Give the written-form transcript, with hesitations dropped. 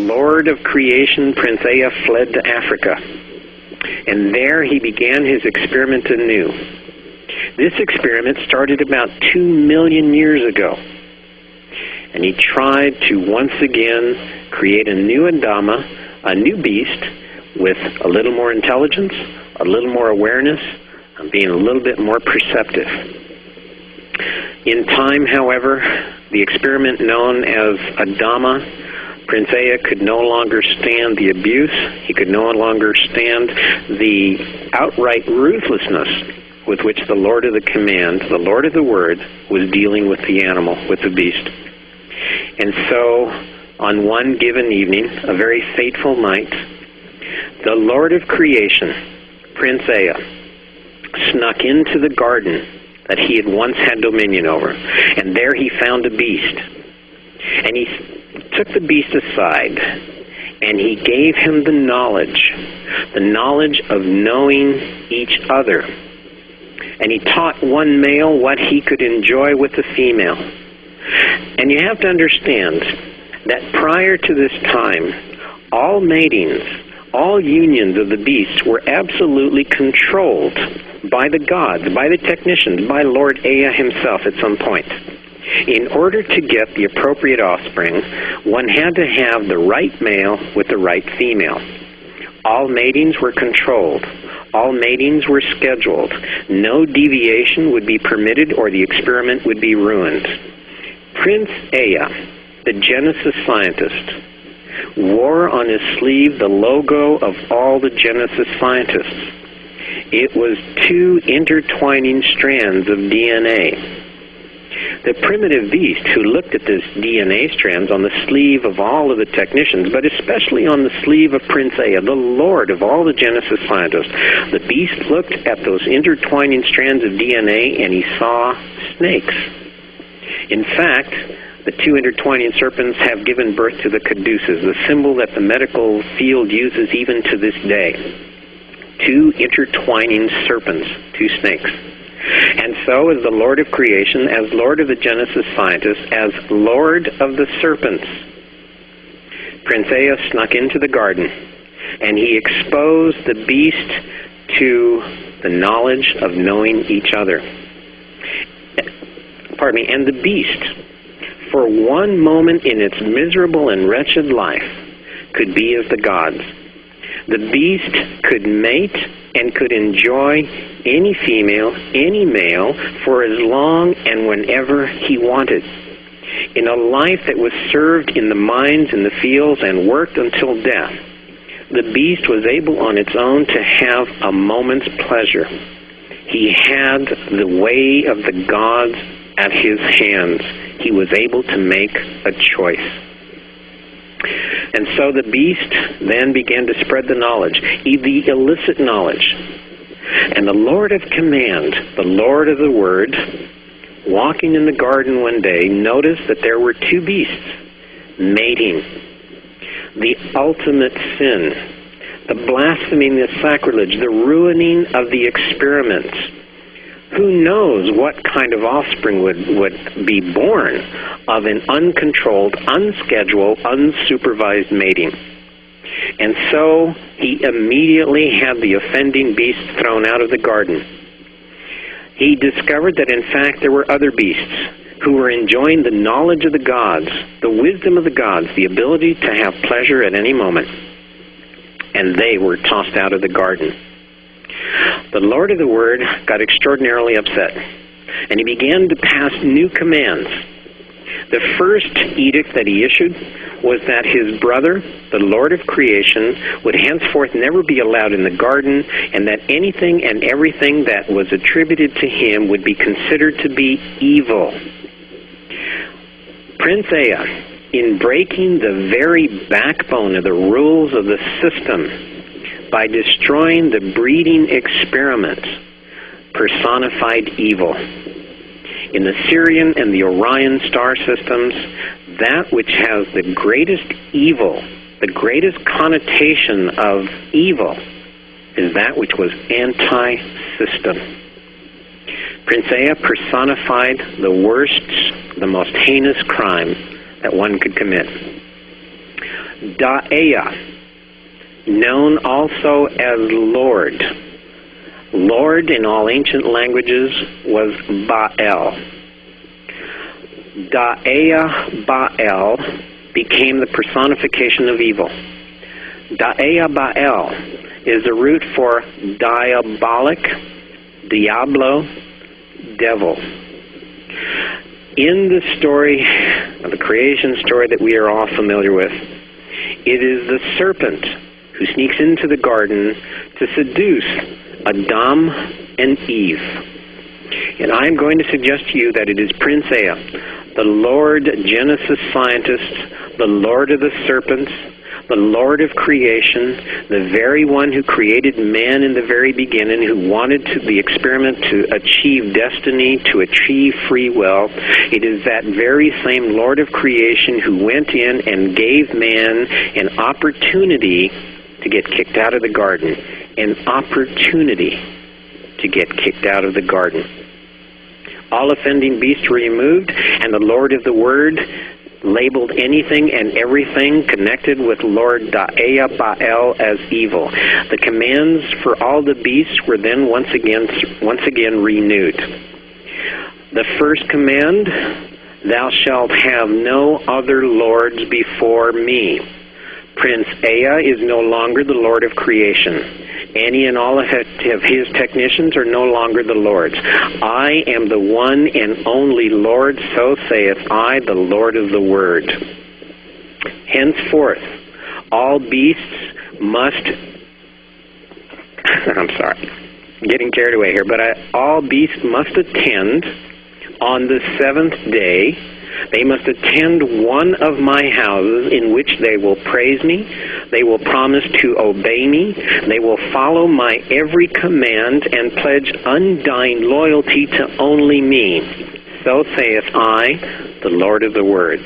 Lord of creation, Prince Ea, fled to Africa. And there he began his experiment anew. This experiment started about 2 million years ago. And he tried to once again create a new Adama, a new beast, with a little more intelligence, a little more awareness, and being a little bit more perceptive. In time, however, the experiment known as Adama, Prince Ea could no longer stand the abuse. He could no longer stand the outright ruthlessness with which the Lord of the Command, the Lord of the Word, was dealing with the animal, with the beast. And so, on one given evening, a very fateful night, the Lord of creation, Prince Ea, snuck into the garden that he had once had dominion over. And there he found a beast. And he took the beast aside, and he gave him the knowledge of knowing each other. And he taught one male what he could enjoy with the female. And you have to understand that prior to this time, all matings, all unions of the beasts were absolutely controlled by the gods, by the technicians, by Lord Ea himself at some point. In order to get the appropriate offspring, one had to have the right male with the right female. All matings were controlled. All matings were scheduled. No deviation would be permitted or the experiment would be ruined. Prince Ea, the Genesis scientist, wore on his sleeve the logo of all the Genesis scientists. It was 2 intertwining strands of DNA. The primitive beast who looked at this DNA strands on the sleeve of all of the technicians, but especially on the sleeve of Prince Ea, the Lord of all the Genesis scientists, the beast looked at those intertwining strands of DNA and he saw snakes. In fact, the 2 intertwining serpents have given birth to the caduceus, the symbol that the medical field uses even to this day. 2 intertwining serpents, 2 snakes. And so, as the Lord of creation, as Lord of the Genesis scientists, as Lord of the serpents, Prince Ea snuck into the garden, and he exposed the beast to the knowledge of knowing each other. Pardon me, and the beast, for one moment in its miserable and wretched life, could be as the gods. The beast could mate and could enjoy any female, any male, for as long and whenever he wanted. In a life that was served in the mines, in the fields, and worked until death, the beast was able on its own to have a moment's pleasure. He had the way of the gods at his hands. He was able to make a choice. And so the beast then began to spread the knowledge, the illicit knowledge. And the Lord of Command, the Lord of the Word, walking in the garden one day, noticed that there were 2 beasts mating. The ultimate sin, the blasphemy, the sacrilege, the ruining of the experiment. Who knows what kind of offspring would be born of an uncontrolled, unscheduled, unsupervised mating. And so he immediately had the offending beast thrown out of the garden. He discovered that in fact there were other beasts who were enjoying the knowledge of the gods, the wisdom of the gods, the ability to have pleasure at any moment. And they were tossed out of the garden. The Lord of the Word got extraordinarily upset, and he began to pass new commands. The first edict that he issued was that his brother, the Lord of creation, would henceforth never be allowed in the garden, and that anything and everything that was attributed to him would be considered to be evil. Prince Ea, in breaking the very backbone of the rules of the system, by destroying the breeding experiment, personified evil. In the Sirian and the Orion star systems, that which has the greatest evil, the greatest connotation of evil, is that which was anti-system. Prince Ea personified the worst, the most heinous crime that one could commit. Da'ea, known also as Lord. Lord in all ancient languages was Baal. Da'ea Baal became the personification of evil. Da'ea Baal is the root for diabolic, diablo, devil. In the story, the creation story that we are all familiar with, it is the serpent who sneaks into the garden to seduce Adam and Eve. And I'm going to suggest to you that it is Prince Ea, the Lord Genesis scientist, the Lord of the serpents, the Lord of creation, the very one who created man in the very beginning, who wanted the experiment to achieve destiny, to achieve free will. It is that very same Lord of creation who went in and gave man an opportunity to get kicked out of the garden. An opportunity to get kicked out of the garden. All offending beasts were removed, and the Lord of the Word labeled anything and everything connected with Lord Da'ea Baal as evil. The commands for all the beasts were then once again renewed. The first command, thou shalt have no other lords before me. Prince Ea is no longer the Lord of creation. Any and all of his technicians are no longer the lords. I am the one and only Lord, so saith I, the Lord of the Word. Henceforth, all beasts must... I'm sorry, I'm getting carried away here, but all beasts must attend on the seventh day. They must attend one of my houses in which they will praise me, they will promise to obey me, they will follow my every command and pledge undying loyalty to only me. So saith I, the Lord of the Word.